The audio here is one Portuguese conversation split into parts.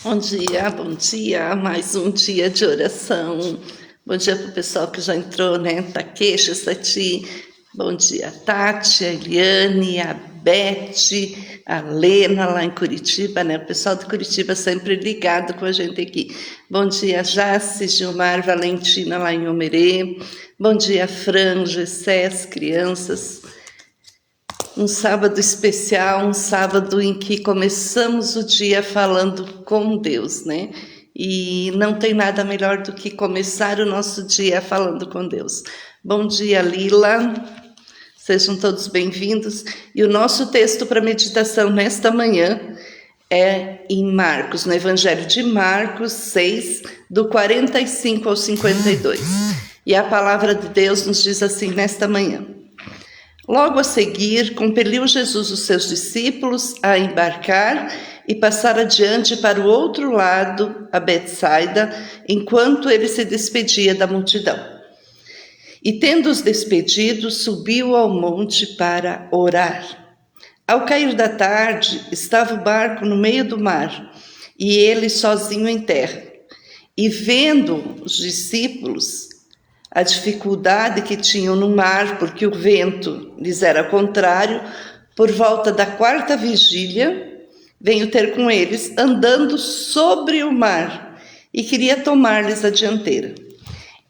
Bom dia, mais um dia de oração. Bom dia para o pessoal que já entrou, né? Takeshi, Sati. Bom dia, Tati, a Eliane, a Beth, a Lena lá em Curitiba, né? O pessoal de Curitiba sempre ligado com a gente aqui. Bom dia, Jace, Gilmar, Valentina lá em Omerê. Bom dia, Fran, Gessé, as crianças. Um sábado especial, um sábado em que começamos o dia falando com Deus, né? E não tem nada melhor do que começar o nosso dia falando com Deus. Bom dia, Lila. Sejam todos bem-vindos. E o nosso texto para meditação nesta manhã é em Marcos, no Evangelho de Marcos 6, do 45 ao 52. E a palavra de Deus nos diz assim nesta manhã. Logo a seguir, compeliu Jesus os seus discípulos a embarcar e passar adiante para o outro lado, a Betsaida, enquanto ele se despedia da multidão. E tendo-os despedido, subiu ao monte para orar. Ao cair da tarde, estava o barco no meio do mar, e ele sozinho em terra. E vendo os discípulos a dificuldade que tinham no mar, porque o vento lhes era contrário, por volta da quarta vigília, veio ter com eles, andando sobre o mar, e queria tomar-lhes a dianteira.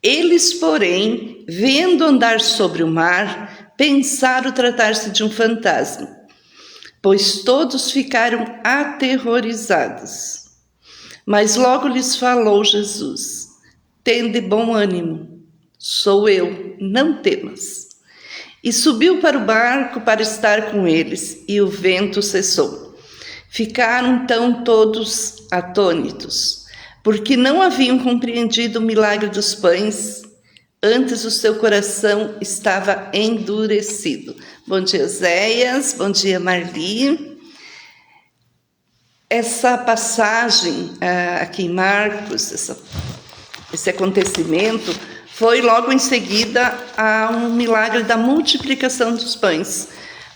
Eles, porém, vendo andar sobre o mar, pensaram tratar-se de um fantasma, pois todos ficaram aterrorizados. Mas logo lhes falou Jesus: tende bom ânimo, sou eu, não temas. E subiu para o barco para estar com eles, e o vento cessou. Ficaram então todos atônitos, porque não haviam compreendido o milagre dos pães, antes o seu coração estava endurecido. Bom dia, Zéias, bom dia, Marli. Essa passagem aqui em Marcos, esse acontecimento, foi logo em seguida a um milagre da multiplicação dos pães.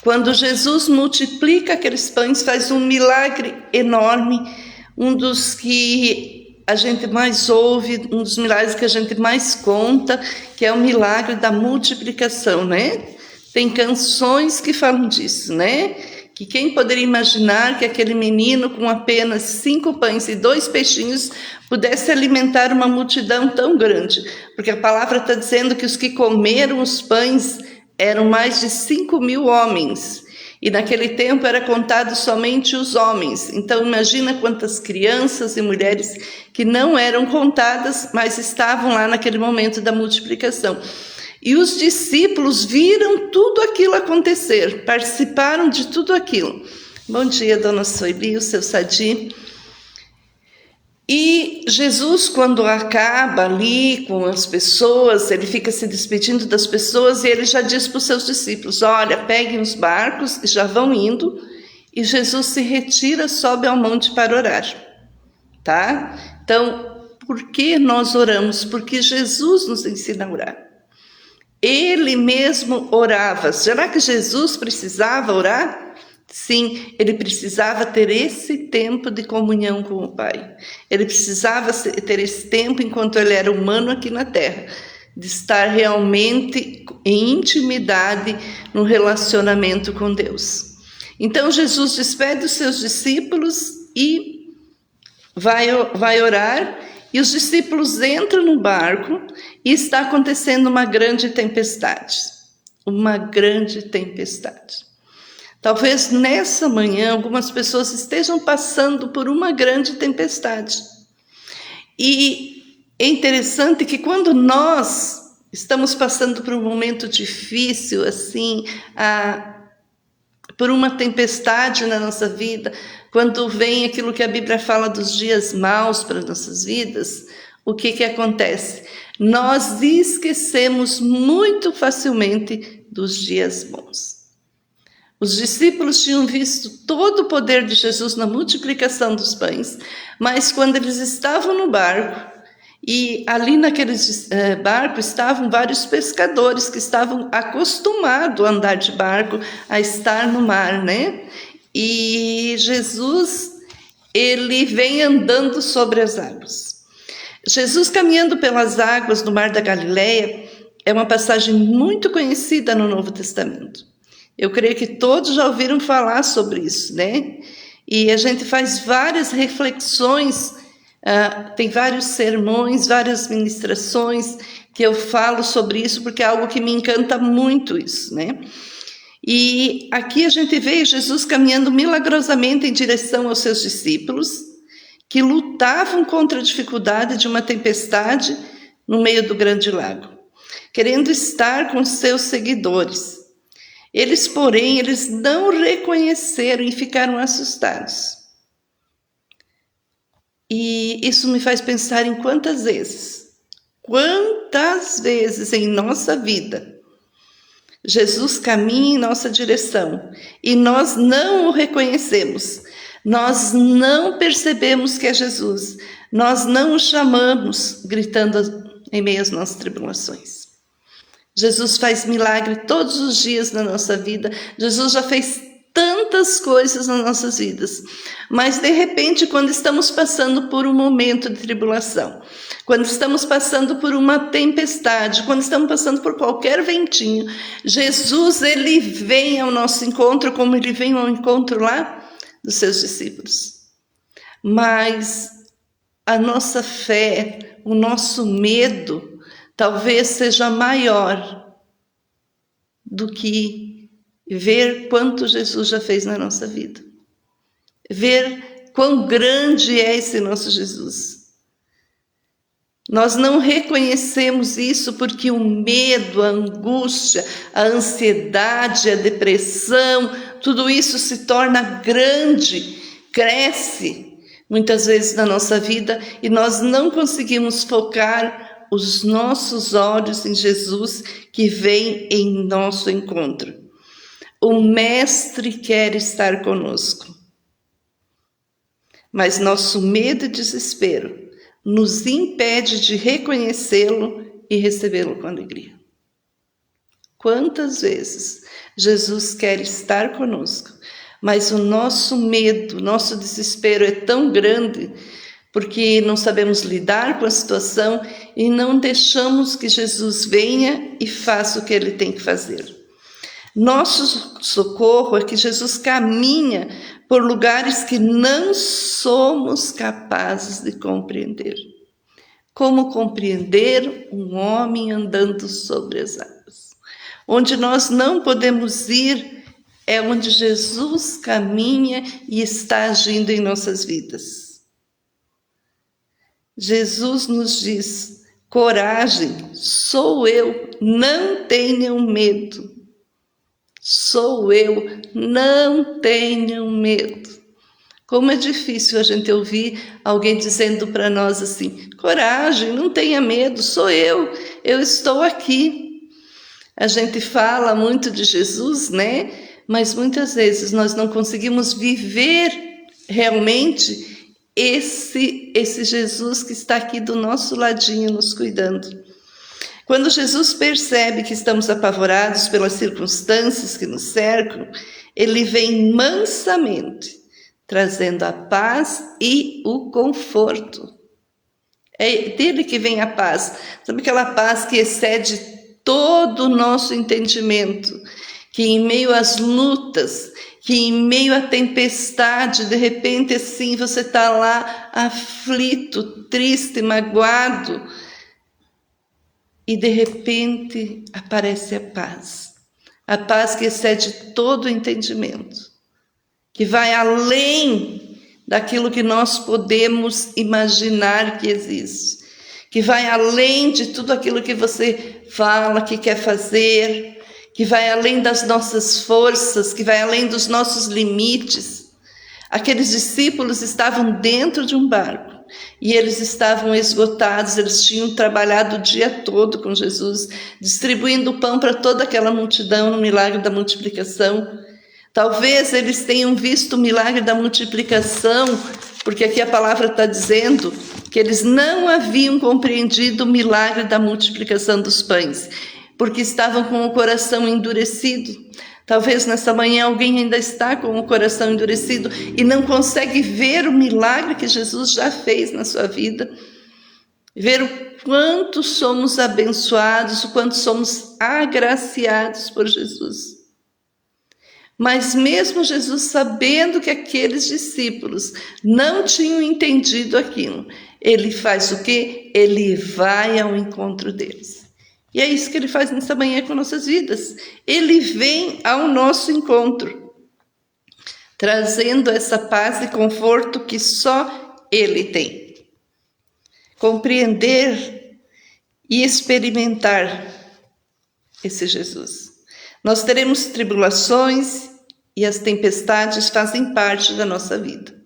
Quando Jesus multiplica aqueles pães, faz um milagre enorme, um dos que a gente mais ouve, um dos milagres que a gente mais conta, que é o milagre da multiplicação, né? Tem canções que falam disso, né? Que quem poderia imaginar que aquele menino com apenas 5 pães e 2 peixinhos pudesse alimentar uma multidão tão grande? Porque a palavra está dizendo que os que comeram os pães eram mais de 5.000 homens. E naquele tempo era contado somente os homens. Então imagina quantas crianças e mulheres que não eram contadas, mas estavam lá naquele momento da multiplicação. E os discípulos viram tudo aquilo acontecer, participaram de tudo aquilo. Bom dia, dona Soili, o seu Sadi. E Jesus, quando acaba ali com as pessoas, ele fica se despedindo das pessoas e ele já diz para os seus discípulos: olha, peguem os barcos e já vão indo. E Jesus se retira, sobe ao monte para orar, tá? Então, por que nós oramos? Porque Jesus nos ensina a orar. Ele mesmo orava. Será que Jesus precisava orar? Sim, ele precisava ter esse tempo de comunhão com o Pai. Ele precisava ter esse tempo enquanto ele era humano aqui na Terra, de estar realmente em intimidade, no relacionamento com Deus. Então Jesus despede os seus discípulos e vai orar. E os discípulos entram no barco e está acontecendo uma grande tempestade. Uma grande tempestade. Talvez nessa manhã algumas pessoas estejam passando por uma grande tempestade. E é interessante que quando nós estamos passando por um momento difícil, assim, por uma tempestade na nossa vida, quando vem aquilo que a Bíblia fala dos dias maus para nossas vidas, o que acontece? Nós esquecemos muito facilmente dos dias bons. Os discípulos tinham visto todo o poder de Jesus na multiplicação dos pães, mas quando eles estavam no barco, e ali naquele barco estavam vários pescadores que estavam acostumados a andar de barco, a estar no mar, né? E Jesus, ele vem andando sobre as águas. Jesus caminhando pelas águas do Mar da Galileia é uma passagem muito conhecida no Novo Testamento. Eu creio que todos já ouviram falar sobre isso, né? E a gente faz várias reflexões, tem vários sermões, várias ministrações que eu falo sobre isso, porque é algo que me encanta muito isso, né? E aqui a gente vê Jesus caminhando milagrosamente em direção aos seus discípulos, que lutavam contra a dificuldade de uma tempestade no meio do grande lago, querendo estar com seus seguidores. Eles, porém, eles não reconheceram e ficaram assustados. E isso me faz pensar em quantas vezes em nossa vida Jesus caminha em nossa direção e nós não o reconhecemos, nós não percebemos que é Jesus, nós não o chamamos gritando em meio às nossas tribulações. Jesus faz milagre todos os dias na nossa vida. Jesus já fez tantas coisas nas nossas vidas. Mas, de repente, quando estamos passando por um momento de tribulação, quando estamos passando por uma tempestade, quando estamos passando por qualquer ventinho, Jesus, ele vem ao nosso encontro como ele vem ao encontro lá dos seus discípulos. Mas a nossa fé, o nosso medo, talvez seja maior do que ver quanto Jesus já fez na nossa vida. Ver quão grande é esse nosso Jesus. Nós não reconhecemos isso porque o medo, a angústia, a ansiedade, a depressão, tudo isso se torna grande, cresce muitas vezes na nossa vida e nós não conseguimos focar os nossos olhos em Jesus que vem em nosso encontro. O Mestre quer estar conosco. Mas nosso medo e desespero nos impede de reconhecê-lo e recebê-lo com alegria. Quantas vezes Jesus quer estar conosco, mas o nosso medo, nosso desespero é tão grande porque não sabemos lidar com a situação e não deixamos que Jesus venha e faça o que ele tem que fazer. Nosso socorro é que Jesus caminha por lugares que não somos capazes de compreender. Como compreender um homem andando sobre as águas? Onde nós não podemos ir é onde Jesus caminha e está agindo em nossas vidas. Jesus nos diz: coragem, sou eu, não tenham medo. Sou eu, não tenham medo. Como é difícil a gente ouvir alguém dizendo para nós assim: coragem, não tenha medo, sou eu estou aqui. A gente fala muito de Jesus, né? Mas muitas vezes nós não conseguimos viver realmente esse Jesus que está aqui do nosso ladinho nos cuidando. Quando Jesus percebe que estamos apavorados pelas circunstâncias que nos cercam, ele vem mansamente, trazendo a paz e o conforto. É dele que vem a paz. Sabe aquela paz que excede todo o nosso entendimento, que em meio às lutas, que em meio à tempestade, de repente assim, você está lá aflito, triste, magoado, e de repente aparece a paz que excede todo o entendimento, que vai além daquilo que nós podemos imaginar que existe, que vai além de tudo aquilo que você fala, que quer fazer, que vai além das nossas forças, que vai além dos nossos limites. Aqueles discípulos estavam dentro de um barco e eles estavam esgotados, eles tinham trabalhado o dia todo com Jesus, distribuindo pão para toda aquela multidão no milagre da multiplicação. Talvez eles tenham visto o milagre da multiplicação, porque aqui a palavra está dizendo que eles não haviam compreendido o milagre da multiplicação dos pães, porque estavam com o coração endurecido. Talvez nessa manhã alguém ainda está com o coração endurecido e não consegue ver o milagre que Jesus já fez na sua vida. Ver o quanto somos abençoados, o quanto somos agraciados por Jesus. Mas mesmo Jesus sabendo que aqueles discípulos não tinham entendido aquilo, ele faz o quê? Ele vai ao encontro deles. E é isso que ele faz nessa manhã com nossas vidas. Ele vem ao nosso encontro, trazendo essa paz e conforto que só ele tem. Compreender e experimentar esse Jesus. Nós teremos tribulações e as tempestades fazem parte da nossa vida.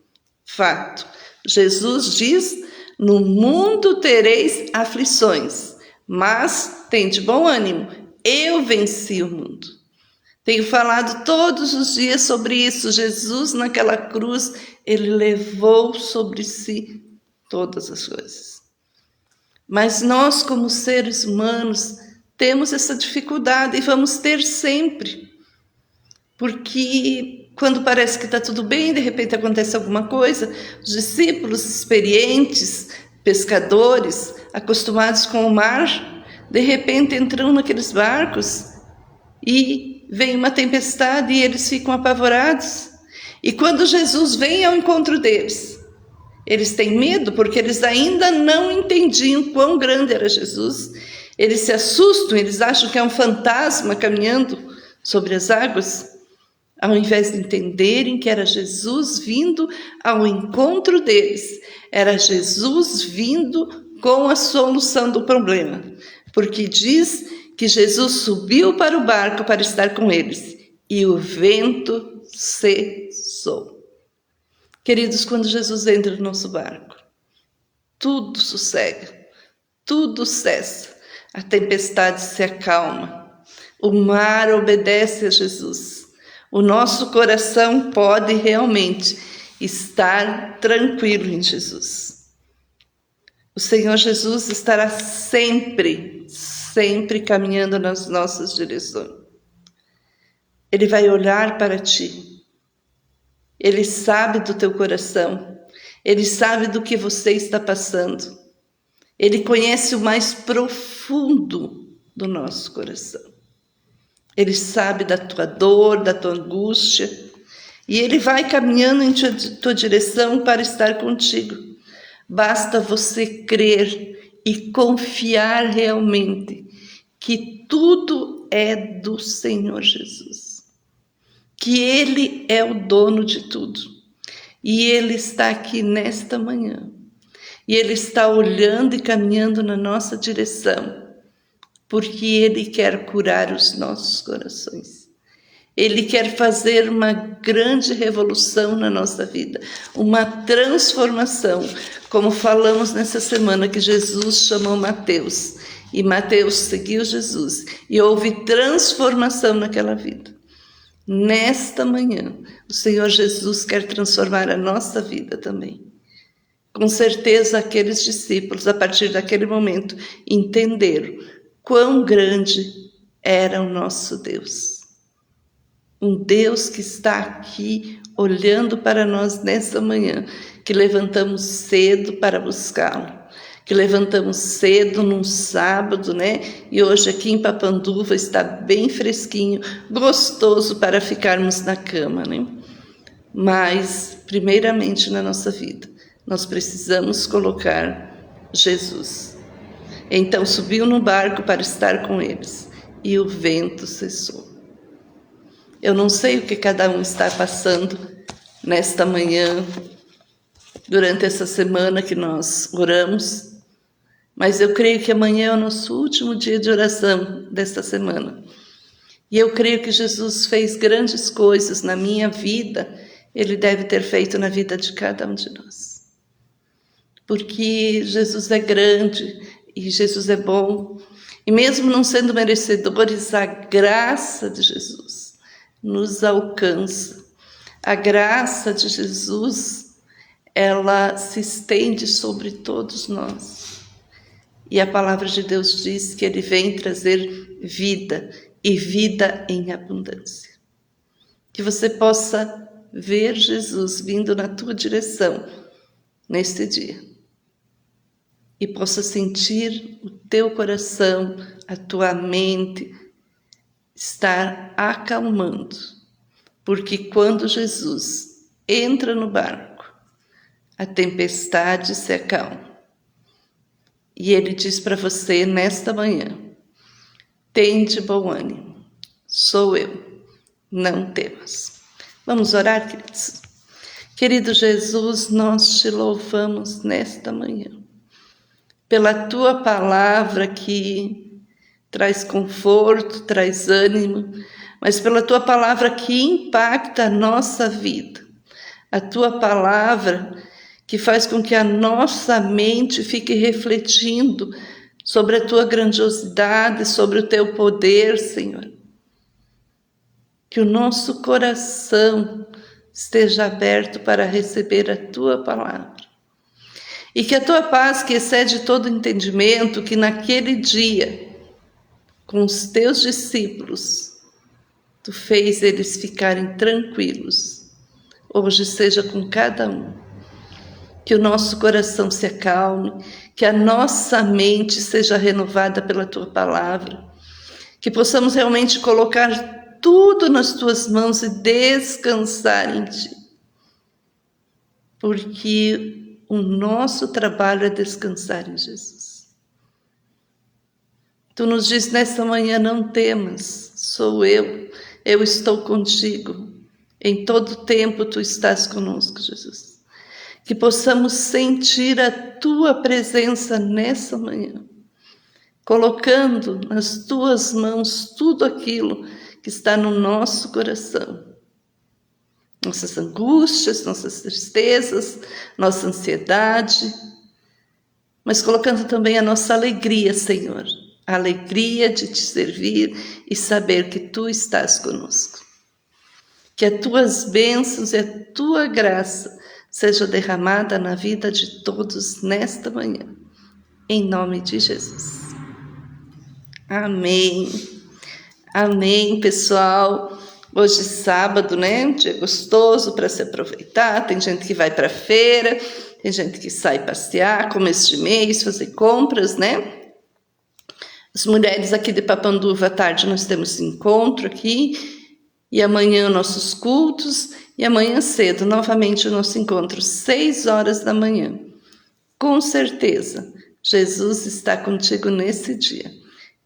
Fato. Jesus diz: no mundo tereis aflições, mas tende bom ânimo, eu venci o mundo. Tenho falado todos os dias sobre isso. Jesus naquela cruz, ele levou sobre si todas as coisas. Mas nós, como seres humanos, temos essa dificuldade e vamos ter sempre. Porque quando parece que está tudo bem, de repente acontece alguma coisa. Os discípulos experientes, pescadores, acostumados com o mar, de repente entram naqueles barcos e vem uma tempestade e eles ficam apavorados. E quando Jesus vem ao encontro deles, eles têm medo porque eles ainda não entendiam quão grande era Jesus. Eles se assustam, eles acham que é um fantasma caminhando sobre as águas, ao invés de entenderem que era Jesus vindo ao encontro deles. Era Jesus vindo com a solução do problema. Porque diz que Jesus subiu para o barco para estar com eles e o vento cessou. Queridos, quando Jesus entra no nosso barco, tudo sossega, tudo cessa, a tempestade se acalma, o mar obedece a Jesus, o nosso coração pode realmente estar tranquilo em Jesus. O Senhor Jesus estará sempre caminhando nas nossas direções. Ele vai olhar para ti. Ele sabe do teu coração. Ele sabe do que você está passando. Ele conhece o mais profundo do nosso coração. Ele sabe da tua dor, da tua angústia. E Ele vai caminhando em tua direção para estar contigo. Basta você crer e confiar realmente que tudo é do Senhor Jesus. Que Ele é o dono de tudo. E Ele está aqui nesta manhã. E Ele está olhando e caminhando na nossa direção. Porque Ele quer curar os nossos corações. Ele quer fazer uma grande revolução na nossa vida. Uma transformação. Como falamos nessa semana que Jesus chamou Mateus. E Mateus seguiu Jesus. E houve transformação naquela vida. Nesta manhã, o Senhor Jesus quer transformar a nossa vida também. Com certeza, aqueles discípulos, a partir daquele momento, entenderam quão grande era o nosso Deus. Um Deus que está aqui olhando para nós nessa manhã, que levantamos cedo para buscá-lo. Que levantamos cedo num sábado, né? E hoje aqui em Papanduva está bem fresquinho, gostoso para ficarmos na cama, né? Mas, primeiramente na nossa vida, nós precisamos colocar Jesus. Então subiu no barco para estar com eles e o vento cessou. Eu não sei o que cada um está passando nesta manhã, durante essa semana que nós oramos, mas eu creio que amanhã é o nosso último dia de oração desta semana. E eu creio que Jesus fez grandes coisas na minha vida, Ele deve ter feito na vida de cada um de nós. Porque Jesus é grande e Jesus é bom. E mesmo não sendo merecedores, a graça de Jesus nos alcança. A graça de Jesus, ela se estende sobre todos nós. E a palavra de Deus diz que Ele vem trazer vida, e vida em abundância. que você possa ver Jesus vindo na tua direção neste dia. E possa sentir o teu coração, a tua mente estar acalmando. Porque quando Jesus entra no barco, a tempestade se acalma. E ele diz para você nesta manhã: tende bom ânimo, sou eu, não temas. Vamos orar, queridos? Querido Jesus, nós te louvamos nesta manhã, pela tua palavra que traz conforto, traz ânimo, mas pela tua palavra que impacta a nossa vida, a tua palavra que faz com que a nossa mente fique refletindo sobre a tua grandiosidade, sobre o teu poder, Senhor. Que o nosso coração esteja aberto para receber a tua palavra. E que a tua paz, que excede todo entendimento, que naquele dia, com os teus discípulos, tu fez eles ficarem tranquilos, hoje seja com cada um. Que o nosso coração se acalme, que a nossa mente seja renovada pela tua palavra, que possamos realmente colocar tudo nas tuas mãos e descansar em ti. Porque o nosso trabalho é descansar em Jesus. Tu nos diz nesta manhã: não temas, sou eu estou contigo. Em todo tempo tu estás conosco, Jesus. Que possamos sentir a tua presença nessa manhã, colocando nas tuas mãos tudo aquilo que está no nosso coração. Nossas angústias, nossas tristezas, nossa ansiedade, mas colocando também a nossa alegria, Senhor, a alegria de te servir e saber que tu estás conosco. Que as tuas bênçãos e a tua graça seja derramada na vida de todos nesta manhã, em nome de Jesus. Amém. Amém, pessoal. Hoje é sábado, né? Um dia gostoso para se aproveitar. Tem gente que vai para a feira, tem gente que sai passear, começo de mês, fazer compras, né? As mulheres aqui de Papanduva, à tarde, nós temos encontro aqui. E amanhã nossos cultos. E amanhã cedo, novamente, o nosso encontro, 6 horas da manhã. Com certeza, Jesus está contigo nesse dia.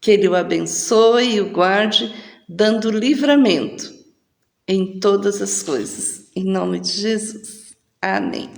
Que Ele o abençoe e o guarde, dando livramento em todas as coisas. Em nome de Jesus. Amém.